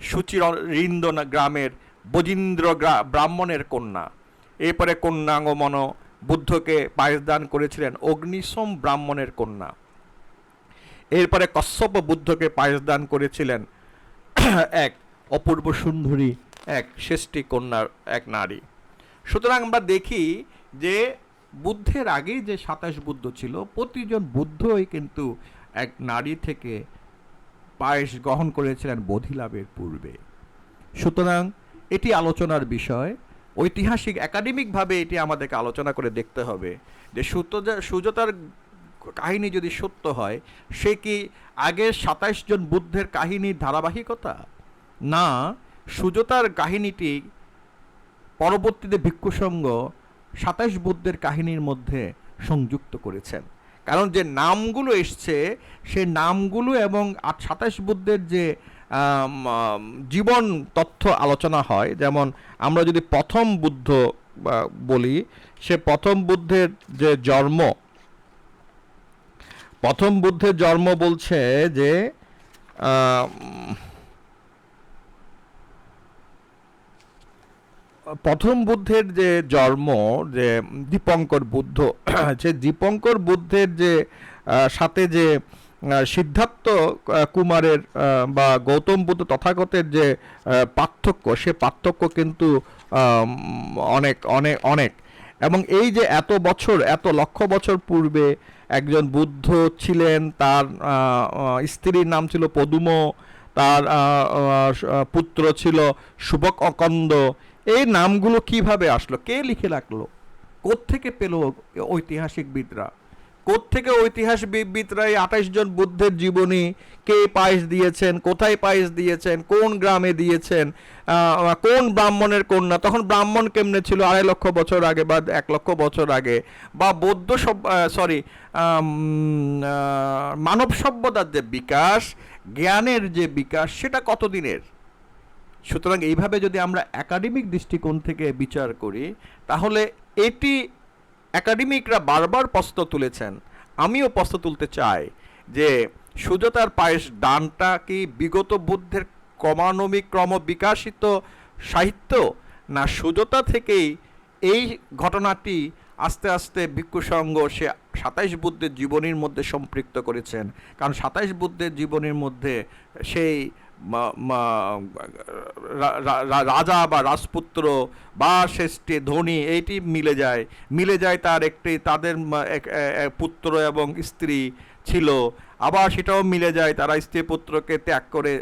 সুচিরিন্দ গ্রামের বজীন্দ্র ব্রাহ্মণের কন্যা। এরপরে কন্যাঙ্গমন বুদ্ধকে পায়েস দান করেছিলেন অগ্নিসোম ব্রাহ্মণের কন্যা। এরপরে কশ্যপ বুদ্ধকে পায়েস দান করেছিলেন এক অপূর্ব সুন্দরী এক শ্রেষ্ঠী কন্যার এক নারী। সুতরাং আমরা দেখি যে বুদ্ধের আগেই যে 27 বুদ্ধ ছিল, প্রতিজন বুদ্ধই কিন্তু এক নারী থেকে পায়েস গ্রহণ করেছিলেন বোধিলাভের পূর্বে। সুতরাং এটি আলোচনার বিষয়। ঐতিহাসিক একাডেমিকভাবে এটি আমাদেরকে আলোচনা করে দেখতে হবে যে সুজাতার কাহিনী যদি সত্য হয়, সে কি আগের 27 জন বুদ্ধের কাহিনীর ধারাবাহিকতা, না সুজাতার কাহিনীটি পরবর্তীতে ভিক্ষু সংঘ 27 বুদ্ধের কাহিনীর মধ্যে সংযুক্ত করেছেন। কারণ যে নামগুলো এসছে, সে নামগুলো এবং 27 বুদ্ধের যে জীবন তথ্য আলোচনা হয়, যেমন আমরা যদি প্রথম বুদ্ধ বলি, সে প্রথম বুদ্ধের যে জন্ম, প্রথম বুদ্ধের জন্ম বলছে যে প্রথম বুদ্ধের যে জন্ম, যে দীপঙ্কর বুদ্ধ, সে দীপঙ্কর বুদ্ধের যে সাথে যে সিদ্ধার্থ কুমারের বা গৌতম বুদ্ধ তথাগতের যে পার্থক্য, সে পার্থক্য কিন্তু অনেক অনেক অনেক। এবং এই যে এত বছর, এত লক্ষ বছর পূর্বে একজন বুদ্ধ ছিলেন, তার স্ত্রীর নাম ছিল পদুম, তার পুত্র ছিল শুভক অকন্দ। এই নামগুলো কিভাবে আসলো, কে লিখে রাখলো, কোত্থেকে পেল ঐতিহাসিকবিদরা, কোত্থেকে ঐতিহাসিকবিদরা এই 28 জন বুদ্ধের জীবনী, কে পায়েস দিয়েছেন, কোথায় পায়েস দিয়েছেন, কোন গ্রামে দিয়েছেন, কোন ব্রাহ্মণের কন্যা, তখন ব্রাহ্মণ কেমনে ছিল 2.5 লক্ষ বছর আগে বা 1 লক্ষ বছর আগে, বা বৌদ্ধ মানব সভ্যতার যে বিকাশ, জ্ঞানের যে বিকাশ, সেটা কতদিনের। সুতরাং এইভাবে যদি আমরা একাডেমিক দৃষ্টিকোণ থেকে বিচার করি, তাহলে এটি একাডেমিকরা বারবার প্রশ্ন তুলেছেন, আমিও প্রশ্ন তুলতে চাই যে সুজাতার পায়েস দানটা কি বিগত বুদ্ধের ক্রম বিকাশিত সাহিত্য, না সুজাতা থেকেই এই ঘটনাটি আস্তে আস্তে ভিক্ষু সংঘ সে 27 বুদ্ধের জীবনীর মধ্যে সম্পৃক্ত করেছেন। কারণ 27 বুদ্ধের জীবনীর মধ্যে সেই রাজা বা রাজপুত্র বা শ্রেষ্ঠী ধনী এইটি মিলে যায় তার একটি, তাদের পুত্র এবং স্ত্রী ছিল, আবার সেটাও মিলে যায় তারা স্ত্রী পুত্রকে ত্যাগ করে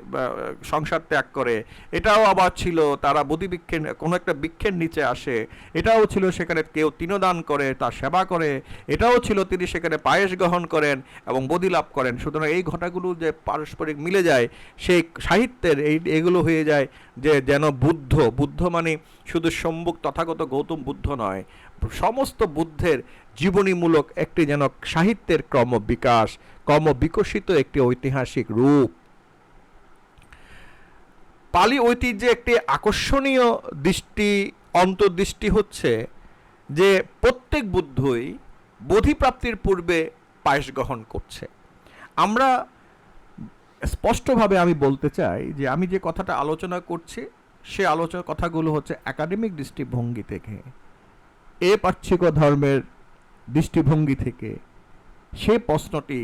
সংসার ত্যাগ করে, এটাও আবার ছিল তারা বোধিবৃক্ষের কোনো একটা বৃক্ষের নিচে আসে, এটাও ছিল সেখানে কেউ তৃণদান করে, তার সেবা করে, এটাও ছিল তিনি সেখানে পায়েস গ্রহণ করেন এবং বোধি লাভ করেন। সুতরাং এই ঘটনাগুলো যে পারস্পরিক মিলে যায়, সেই সাহিত্যের এগুলো হয়ে যায় যে যেন বুদ্ধ মানে শুধু সম্মুখ তথাগত গৌতম বুদ্ধ নয়, সমস্ত বুদ্ধের জীবনীমূলক একটি যেন সাহিত্যের ক্রমবিকশিত একটি ঐতিহাসিক রূপ। পালি ঐতিহ্যে একটি আকর্ষণীয় অন্তর্দৃষ্টি হচ্ছে যে প্রত্যেক বুদ্ধই বোধিপ্রাপ্তির পূর্বে পায়েস গ্রহণ করছে। আমরা স্পষ্টভাবে আমি বলতে চাই যে আমি যে কথাটা আলোচনা করছি, সে আলোচনার কথাগুলো হচ্ছে একাডেমিক দৃষ্টিভঙ্গি থেকে, পার্শ্বিক ধর্মের দৃষ্টিভঙ্গি থেকে সে প্রশ্নটি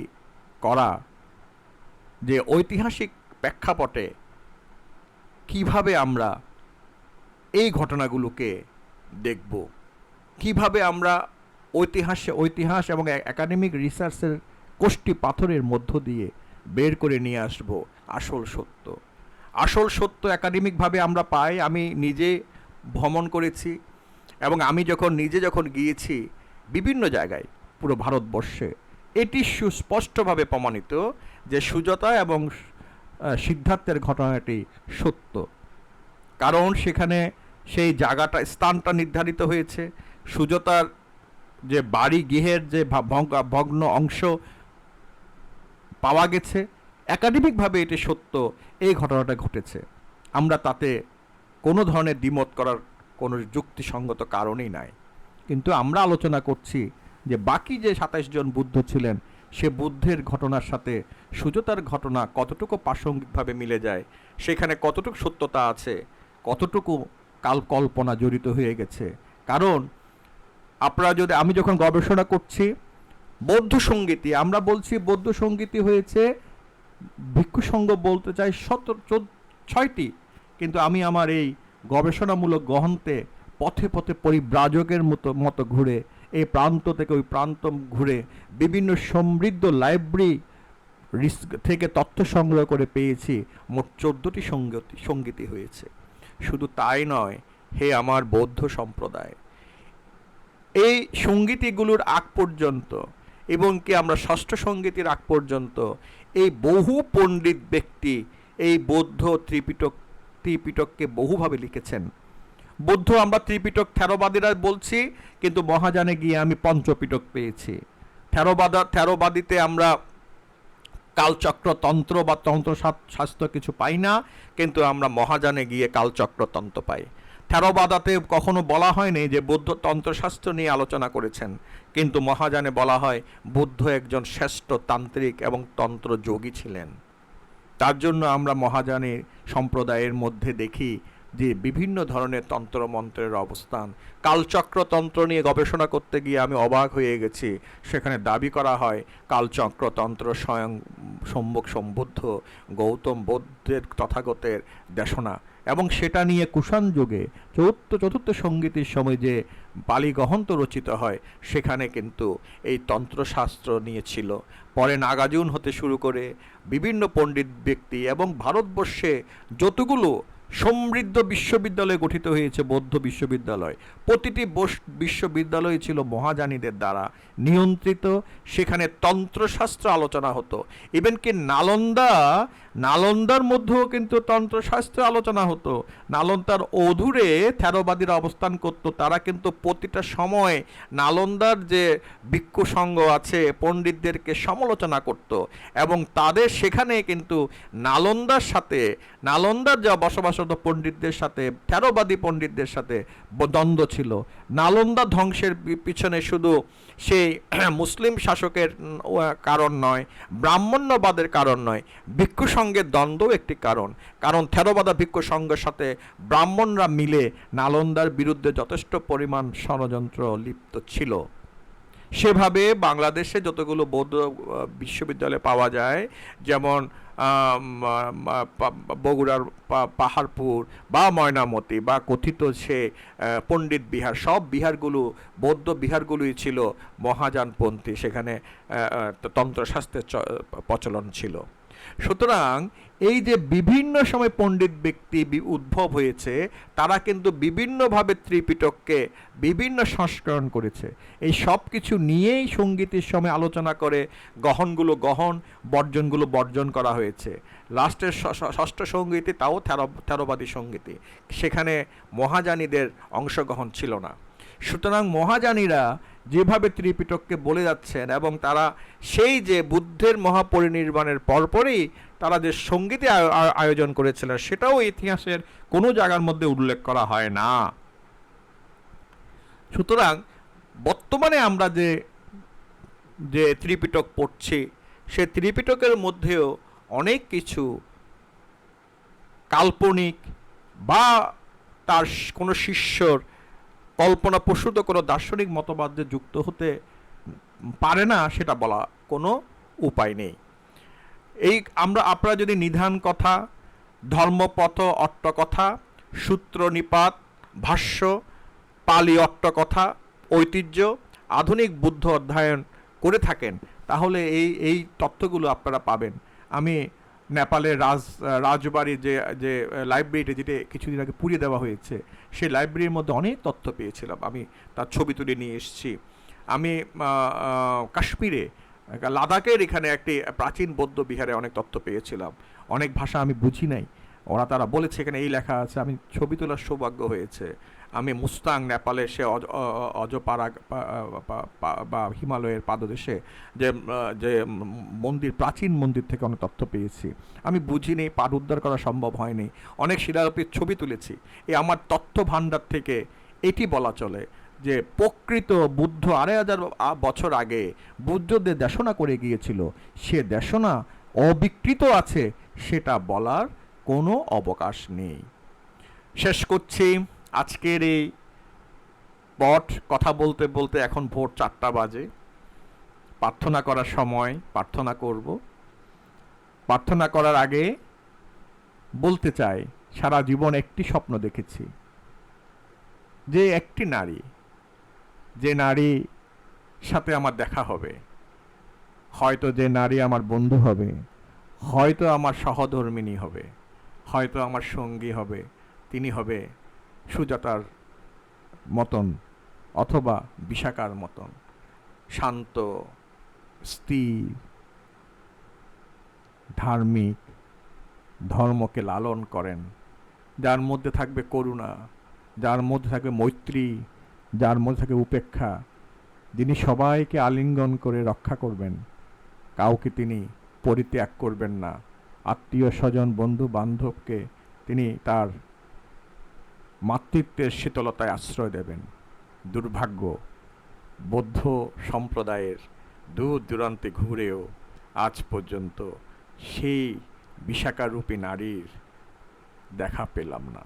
করা যে ঐতিহাসিক প্রেক্ষাপটে কিভাবে আমরা এই ঘটনাগুলোকে দেখব, কিভাবে আমরা ঐতিহাস এবং একাডেমিক রিসার্চের কোষ্টি পাথরের মধ্য দিয়ে বের করে নিয়ে আসব আসল সত্য একাডেমিকভাবে আমরা পাই। আমি নিজে ভ্রমণ করেছি এবং আমি যখন গিয়েছি বিভিন্ন জায়গায় পুরো ভারতবর্ষে, এটি সুস্পষ্টভাবে প্রমাণিত যে সুজাতা এবং সিদ্ধার্থের ঘটনাটি সত্য। কারণ সেখানে সেই জায়গাটা, স্থানটা নির্ধারিত হয়েছে, সুজাতার যে বাড়ি গৃহের যে ভগ্ন অংশ পাওয়া গেছে, একাডেমিকভাবে এটি সত্য, এই ঘটনাটা ঘটেছে। আমরা তাতে কোনো ধরনের দ্বিমত করার কোনো যুক্তিসঙ্গত কারণই নাই। কিন্তু আমরা আলোচনা করছি যে বাকি যে 27 জন বুদ্ধ ছিলেন, সে বুদ্ধের ঘটনার সাথে সুজাতার ঘটনা কতটুকু প্রাসঙ্গিকভাবে মিলে যায়, সেখানে কতটুকু সত্যতা আছে, কতটুকু কল্পনা জড়িত হয়ে গেছে। কারণ আমি যখন গবেষণা করছি বৌদ্ধ সঙ্গীতি, আমরা বলছি বৌদ্ধ সঙ্গীতি হয়েছে, ভিক্ষু সংঘ বলতে চাই 6টি, কিন্তু আমি আমার এই গবেষণামূলক গ্রন্থে পথে পথে পরিব্রাজকের মতো ঘুরে এই প্রান্ত থেকে ওই প্রান্ত ঘুরে বিভিন্ন সমৃদ্ধ লাইব্রেরি থেকে তথ্য সংগ্রহ করে পেয়েছি মোট 14টি সঙ্গীতি হয়েছে। শুধু তাই নয়, হে আমার বৌদ্ধ সম্প্রদায়, এই সঙ্গীতিগুলোর আগ পর্যন্ত এবং কি আমরা ষষ্ঠ সঙ্গীতির আগ পর্যন্ত এই বহু পণ্ডিত ব্যক্তি এই বৌদ্ধ ত্রিপিটককে বহুভাবে লিখেছেন। বৌদ্ধ আমরা ত্রিপিটক থেরোবাদীরা বলছি, কিন্তু মহাযানে গিয়ে আমি পঞ্চপিটক পেয়েছি। থেরোবাদীতে আমরা কালচক্র তন্ত্র বা তন্ত্র শাস্ত্র কিছু পাই না, কিন্তু আমরা মহাযানে গিয়ে কালচক্র তন্ত্র পাই। থেরোবাদাতে কখনো বলা হয়নি যে বুদ্ধ তন্ত্রশাস্ত্র নিয়ে আলোচনা করেছেন, কিন্তু মহাযানে বলা হয় বুদ্ধ একজন শ্রেষ্ঠ তান্ত্রিক এবং তন্ত্র যোগী ছিলেন। তার জন্য আমরা মহাযানের সম্প্রদায়ের মধ্যে দেখি যে বিভিন্ন ধরনের তন্ত্রমন্ত্রের অবস্থান। কালচক্রতন্ত্র নিয়ে গবেষণা করতে গিয়ে আমি অবাক হয়ে গেছি। সেখানে দাবি করা হয় কালচক্রতন্ত্র স্বয়ং সম্যক সম্বুদ্ধ গৌতম বুদ্ধের তথাগতের দেশনা, এবং সেটা নিয়ে কুষাণ যুগে চতুর্থ সঙ্গীতির সময় যে পালি গ্রন্থ রচিত হয় সেখানে কিন্তু এই তন্ত্রশাস্ত্র নিয়ে ছিল। পরে নাগার্জুন হতে শুরু করে বিভিন্ন পণ্ডিত ব্যক্তি এবং ভারতবর্ষে যতগুলো সমৃদ্ধ বিশ্ববিদ্যালয় গঠিত হয়েছে, বৌদ্ধ বিশ্ববিদ্যালয়, প্রতিটি বিশ্ববিদ্যালয় ছিল মহাযানীদের দ্বারা নিয়ন্ত্রিত। সেখানে তন্ত্রশাস্ত্র আলোচনা হতো। ইভেন কি নালন্দার মধ্যেও কিন্তু তন্ত্রশাস্ত্র আলোচনা হতো। নালন্দার অধুরে থেরোবাদীরা অবস্থান করত। তারা কিন্তু প্রতিটা সময় নালন্দার যে ভিক্ষু সংঘ আছে পণ্ডিতদেরকে সমালোচনা করত, এবং তাদের সেখানে কিন্তু নালন্দার যা বসবাসরত পণ্ডিতদের সাথে থেরোবাদী পণ্ডিতদের সাথে দ্বন্দ্ব ছিল। নালন্দা ধ্বংসের পিছনে শুধু সেই মুসলিম শাসকের কারণ নয়, ব্রাহ্মণ্যবাদের কারণ নয়, ভিক্ষু সংঘের দ্বন্দ্বও একটি কারণ থেরোবাদা ভিক্ষু সংঘের সাথে ব্রাহ্মণরা মিলে নালন্দার বিরুদ্ধে যথেষ্ট পরিমাণ ষড়যন্ত্র লিপ্ত ছিল। সেভাবে বাংলাদেশে যতগুলো বৌদ্ধ বিশ্ববিদ্যালয় পাওয়া যায়, যেমন বগুড়ার পাহাড়পুর বা ময়নামতি বা কথিত সে পণ্ডিত বিহার, সব বিহারগুলো বৌদ্ধ বিহারগুলোই ছিল মহাযানপন্থী। সেখানে তন্ত্রশাস্ত্রের প্রচলন ছিল। সুতরাং এই যে বিভিন্ন সময় পণ্ডিত ব্যক্তি উদ্ভব হয়েছে, তারা কিন্তু বিভিন্নভাবে ত্রিপিটককে বিভিন্ন সংস্করণ করেছে। এই সব কিছু নিয়েই সঙ্গীতের সময় আলোচনা করে গহনগুলো গহন, বর্জনগুলো বর্জন করা হয়েছে। লাস্টের ষষ্ঠ সঙ্গীতি, তাও থেরোবাদী সঙ্গীতি, সেখানে মহাযানীদের অংশগ্রহণ ছিল না। সুতরাং মহাযানীরা যেভাবে ত্রিপিটককে বলে যাচ্ছেন, এবং তারা সেই যে বুদ্ধের মহাপরিনির্বাণের পরপরই তারা যে সঙ্গীতে আয়োজন করেছিলেন, সেটাও ইতিহাসের কোনো জায়গার মধ্যে উল্লেখ করা হয় না। সুতরাং বর্তমানে আমরা যে ত্রিপিটক পড়ছি, সে ত্রিপিটকের মধ্যেও অনেক কিছু কাল্পনিক বা তার কোনো শিষ্যর কল্পনাপ্রসূত কোনো দার্শনিক মতবাদে যুক্ত হতে পারে না, সেটা বলা কোনো উপায় নেই। আপনারা যদি নিধান কথা, ধর্মপথ অট্টকথা, সূত্র নিপাত, ভাষ্য, পালি অট্টকথা, ঐতিহ্য, আধুনিক বুদ্ধ অধ্যয়ন করে থাকেন, তাহলে এই তথ্যগুলো আপনারা পাবেন। আমি নেপালের রাজবাড়ির যে লাইব্রেরিটা, যেটা কিছুদিন আগে পুড়িয়ে দেওয়া হয়েছে, সেই লাইব্রেরির মধ্যে অনেক তথ্য পেয়েছিলাম। আমি তার ছবি তুলে নিয়ে এসেছি। আমি কাশ্মীরে লাদাখের এখানে একটি প্রাচীন বৌদ্ধ বিহারে অনেক তথ্য পেয়েছিলাম। অনেক ভাষা আমি বুঝি নাই, তারা বলেছে এখানে এই লেখা আছে, আমি ছবি তোলার সৌভাগ্য হয়েছে। আমি মুস্তাং, নেপালে সে অজপাড়া বা হিমালয়ের পাদদেশে যে মন্দির, প্রাচীন মন্দির থেকে অনেক তথ্য পেয়েছি। আমি বুঝিনি, পাঠ উদ্ধার করা সম্ভব হয়নি, অনেক শিলালিপির ছবি তুলেছি। এই আমার তথ্য ভাণ্ডার থেকে এটি বলা চলে যে প্রকৃত বুদ্ধ 2500 বছর আগে বুদ্ধদের দেশনা করে গিয়েছিল, সে দেশনা অবিকৃত আছে, সেটা বলার কোনো অবকাশ নেই। শেষ করছি আজকের এই কথা বলতে বলতে এখন ভোর 4টা বাজে। প্রার্থনা করার সময় প্রার্থনা করব। প্রার্থনা করার আগে বলতে চাই, সারা জীবন একটি স্বপ্ন দেখেছি, যে একটি নারী, যে নারী সাথে আমার দেখা হবে, হয়তো যে নারী আমার বন্ধু হবে, হয়তো আমার সহধর্মিণী হবে, হয়তো আমার সঙ্গী হবে, তিনি হবে সুজাতার মতন অথবা বিশাখার মতন শান্ত, স্থির, ধার্মিক, ধর্মকে লালন করেন, যার মধ্যে থাকবে করুণা, যার মধ্যে থাকবে মৈত্রী, যার মধ্যে থাকবে উপেক্ষা, যিনি সবাইকে আলিঙ্গন করে রক্ষা করবেন, কাউকে তিনি পরিত্যাগ করবেন না, আত্মীয় স্বজন বন্ধু বান্ধবকে তিনি তার মাতৃত্বের শীতলতায় আশ্রয় দেবেন। দুর্ভাগ্য, বৌদ্ধ সম্প্রদায়ের দূর দূরান্তে ঘুরেও আজ পর্যন্ত সেই বিশাখারূপী নারীর দেখা পেলাম না।